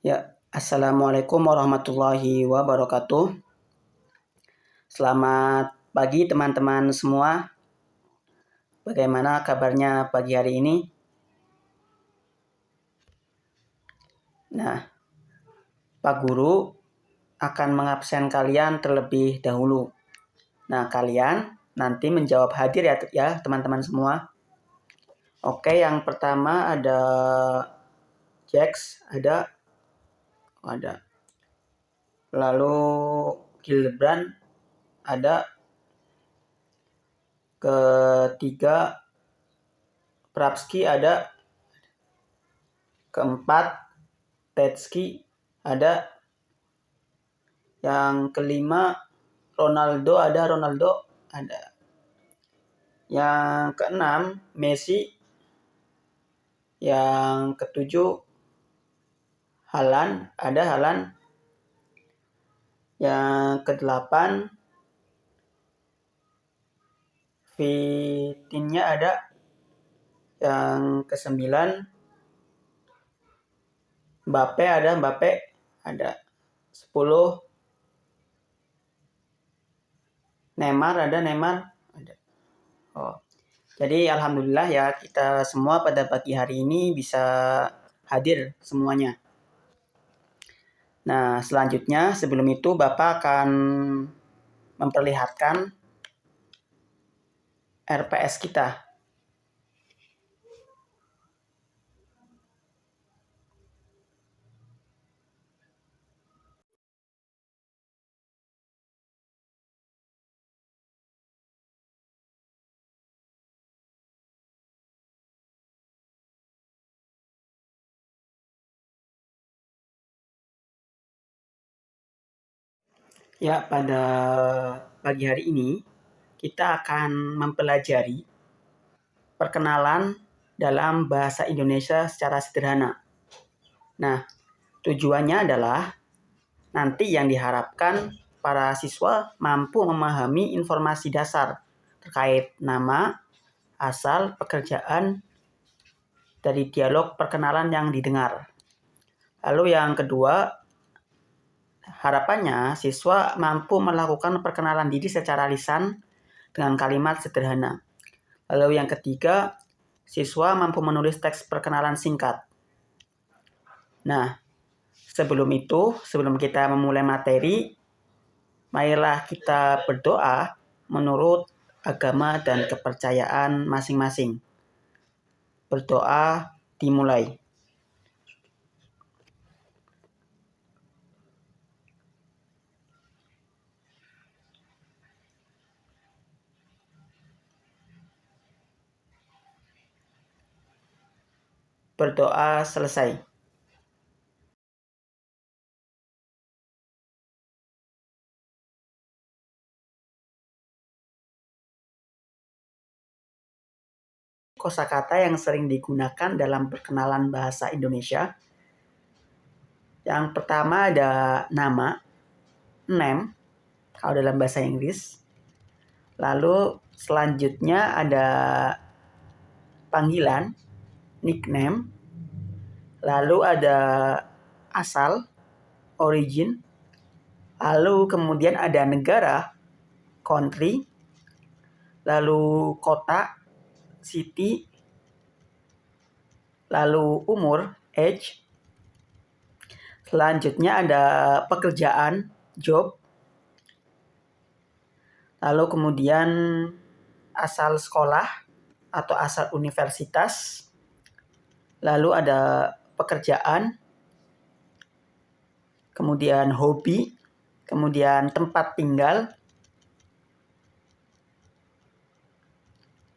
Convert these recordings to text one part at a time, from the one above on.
Ya, Assalamualaikum warahmatullahi wabarakatuh. Selamat pagi teman-teman semua. Bagaimana kabarnya pagi hari ini? Nah, Pak Guru akan mengabsen kalian terlebih dahulu. Nah, kalian nanti menjawab hadir ya teman-teman semua. Oke, yang pertama ada Jax, ada. Lalu Gilbran ada. Ketiga Prapski ada. Keempat Tetski ada. Yang kelima Ronaldo ada. Yang keenam Messi. Yang ketujuh Haaland ada. Yang kedelapan Vitinha ada. Yang kesembilan Mbappe ada. 10 Neymar ada. Jadi alhamdulillah ya, kita semua pada pagi hari ini bisa hadir semuanya. Nah, selanjutnya sebelum itu Bapak akan memperlihatkan RPS kita. Ya, pada pagi hari ini kita akan mempelajari perkenalan dalam bahasa Indonesia secara sederhana. Nah, tujuannya adalah nanti yang diharapkan para siswa mampu memahami informasi dasar terkait nama, asal, pekerjaan dari dialog perkenalan yang didengar. Lalu yang kedua, harapannya siswa mampu melakukan perkenalan diri secara lisan dengan kalimat sederhana. Lalu yang ketiga, siswa mampu menulis teks perkenalan singkat. Nah, sebelum kita memulai materi, marilah kita berdoa menurut agama dan kepercayaan masing-masing. Berdoa dimulai. Berdoa selesai. Kosakata yang sering digunakan dalam perkenalan bahasa Indonesia. Yang pertama ada nama, name, kalau dalam bahasa Inggris. Lalu selanjutnya ada panggilan, nickname. Lalu ada asal, origin. Lalu kemudian ada negara, country. Lalu kota, city. Lalu umur, age. Selanjutnya ada pekerjaan, job. Lalu kemudian asal sekolah atau asal universitas. Lalu ada pekerjaan. Kemudian hobi. Kemudian tempat tinggal.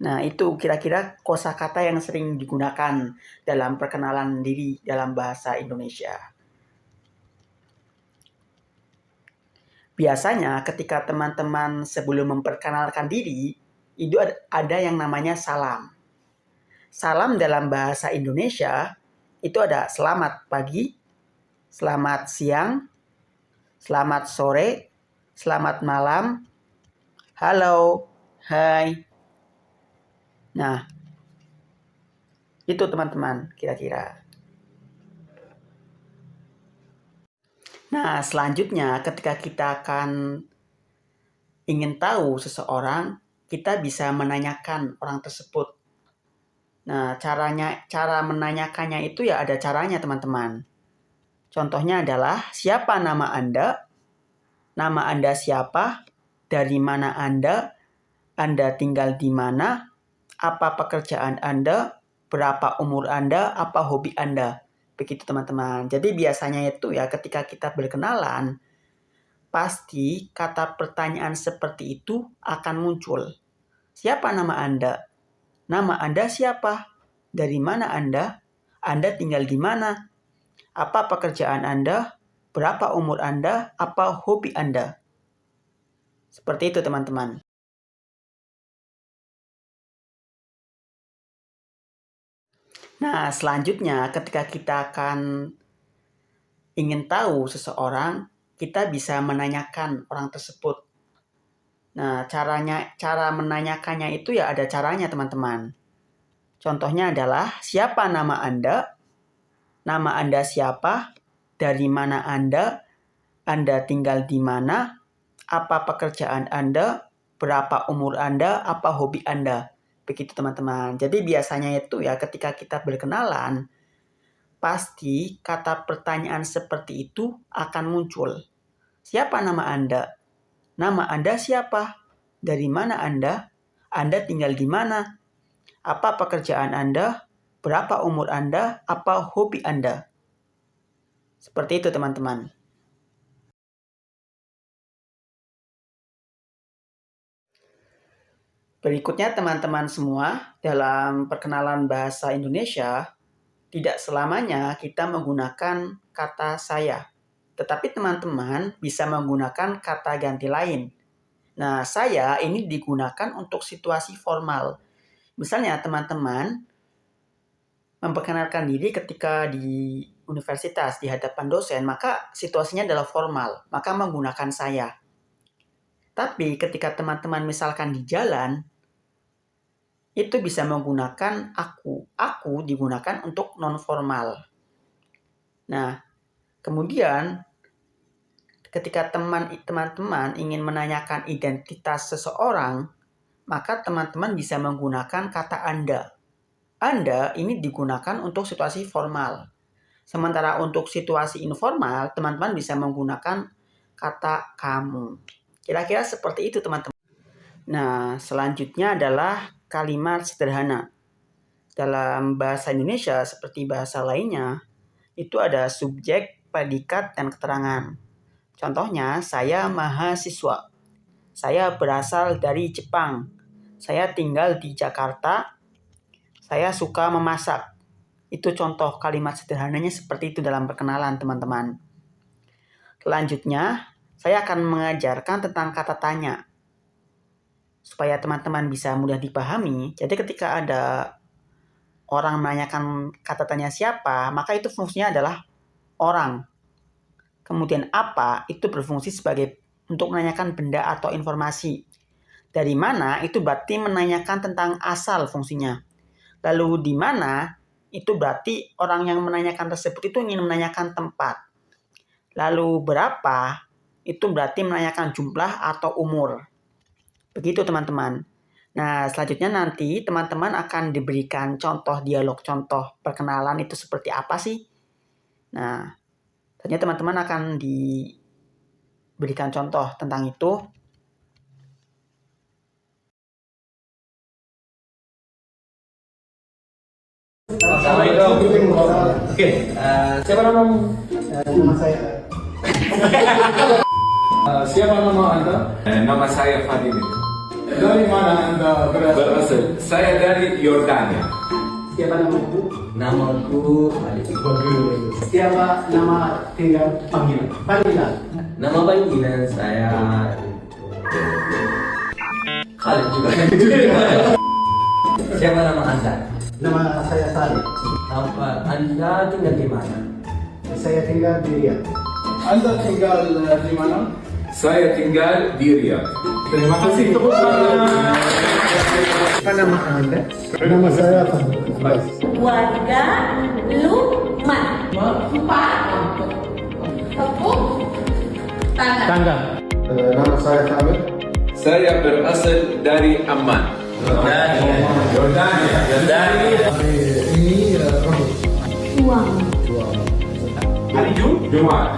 Nah, itu kira-kira kosakata yang sering digunakan dalam perkenalan diri dalam bahasa Indonesia. Biasanya ketika teman-teman sebelum memperkenalkan diri, itu ada yang namanya salam. Salam dalam bahasa Indonesia itu ada selamat pagi, selamat siang, selamat sore, selamat malam, halo, hai. Nah, itu teman-teman kira-kira. Nah, selanjutnya ketika kita akan ingin tahu seseorang, kita bisa menanyakan orang tersebut. Nah, cara menanyakannya itu ya ada caranya, teman-teman. Contohnya adalah, siapa nama Anda? Nama Anda siapa? Dari mana Anda? Anda tinggal di mana? Apa pekerjaan Anda? Berapa umur Anda? Apa hobi Anda? Begitu, teman-teman. Jadi biasanya itu ya ketika kita berkenalan, pasti kata pertanyaan seperti itu akan muncul. Siapa nama Anda? Nama Anda siapa? Dari mana Anda? Anda tinggal di mana? Apa pekerjaan Anda? Berapa umur Anda? Apa hobi Anda? Seperti itu, teman-teman. Nah, selanjutnya ketika kita akan ingin tahu seseorang, kita bisa menanyakan orang tersebut. Nah, cara menanyakannya itu ya ada caranya, teman-teman. Contohnya adalah, siapa nama Anda? Nama Anda siapa? Dari mana Anda? Anda tinggal di mana? Apa pekerjaan Anda? Berapa umur Anda? Apa hobi Anda? Begitu, teman-teman. Jadi biasanya itu ya ketika kita berkenalan, pasti kata pertanyaan seperti itu akan muncul. Siapa nama Anda? Nama Anda siapa? Dari mana Anda? Anda tinggal di mana? Apa pekerjaan Anda? Berapa umur Anda? Apa hobi Anda? Seperti itu, teman-teman. Berikutnya, teman-teman semua, dalam perkenalan bahasa Indonesia, tidak selamanya kita menggunakan kata saya. Tetapi teman-teman bisa menggunakan kata ganti lain. Nah, saya ini digunakan untuk situasi formal. Misalnya teman-teman memperkenalkan diri ketika di universitas, di hadapan dosen, maka situasinya adalah formal, maka menggunakan saya. Tapi ketika teman-teman misalkan di jalan, itu bisa menggunakan aku. Aku digunakan untuk non-formal. Nah, kemudian ketika teman-teman ingin menanyakan identitas seseorang, maka teman-teman bisa menggunakan kata Anda. Anda ini digunakan untuk situasi formal. Sementara untuk situasi informal, teman-teman bisa menggunakan kata kamu. Kira-kira seperti itu, teman-teman. Nah, selanjutnya adalah kalimat sederhana. Dalam bahasa Indonesia, seperti bahasa lainnya, itu ada subjek, predikat, dan keterangan. Contohnya, saya mahasiswa. Saya berasal dari Jepang. Saya tinggal di Jakarta. Saya suka memasak. Itu contoh kalimat sederhananya seperti itu dalam perkenalan, teman-teman. Selanjutnya, saya akan mengajarkan tentang kata tanya. Supaya teman-teman bisa mudah dipahami. Jadi ketika ada orang menanyakan kata tanya siapa, maka itu fungsinya adalah orang. Kemudian apa itu berfungsi sebagai untuk menanyakan benda atau informasi. Dari mana itu berarti menanyakan tentang asal fungsinya. Lalu di mana itu berarti orang yang menanyakan tersebut itu ingin menanyakan tempat. Lalu berapa itu berarti menanyakan jumlah atau umur. Begitu, teman-teman. Nah, selanjutnya nanti teman-teman akan diberikan contoh dialog, contoh perkenalan itu seperti apa sih. Nah, selanjutnya teman-teman akan diberikan contoh tentang itu. Assalamualaikum. Oke, siapa namamu? Nama saya Siapa nama Anda? Nama saya Fadil. Dari mana Anda berasal? Saya dari Yordania. siapa namaku? Namaku Ali. Siapa nama tinggal panggilan? Nama panggilan saya Khalid juga. Siapa nama Anda? Nama saya Salih. Apa Anda tinggal di mana? Saya tinggal di Riyadh. Anda tinggal di mana? Saya tinggal di Riyadh. Terima kasih. Apa nama Anda? Nama saya Warga Lukman. Empat. Tepuk Tangga. Nama saya Kamil. Saya berasal dari Amman. Yordania. Ini rambut. Hari Jumat.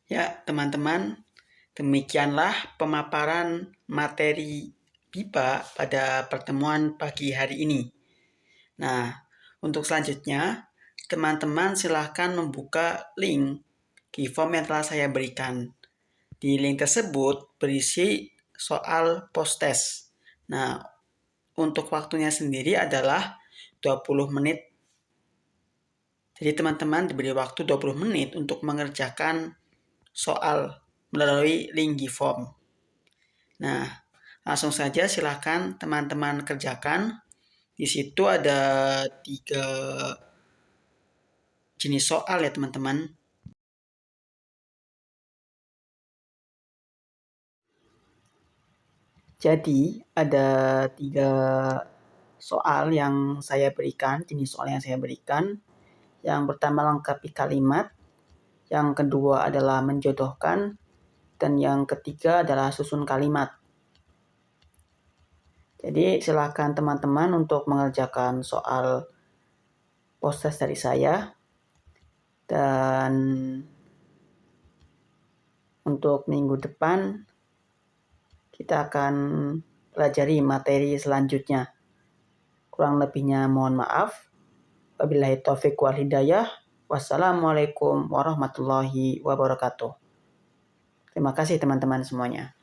Ya, teman-teman, demikianlah pemaparan materi BIPA pada pertemuan pagi hari ini. Nah, untuk selanjutnya, teman-teman silahkan membuka link di form yang telah saya berikan. Di link tersebut berisi soal post-test. Nah, untuk waktunya sendiri adalah 20 menit. Jadi teman-teman diberi waktu 20 menit untuk mengerjakan soal melalui link di form. Nah, langsung saja silakan teman-teman kerjakan. Di situ ada 3 jenis soal ya teman-teman. Jadi ada 3 soal yang saya berikan, jenis soal yang saya berikan. Yang pertama lengkapi kalimat, yang kedua adalah menjodohkan, dan yang ketiga adalah susun kalimat. Jadi silakan teman-teman untuk mengerjakan soal post-test dari saya. Dan untuk minggu depan kita akan pelajari materi selanjutnya. Kurang lebihnya mohon maaf. Wabillahi taufiq wal hidayah. Wassalamualaikum warahmatullahi wabarakatuh. Terima kasih teman-teman semuanya.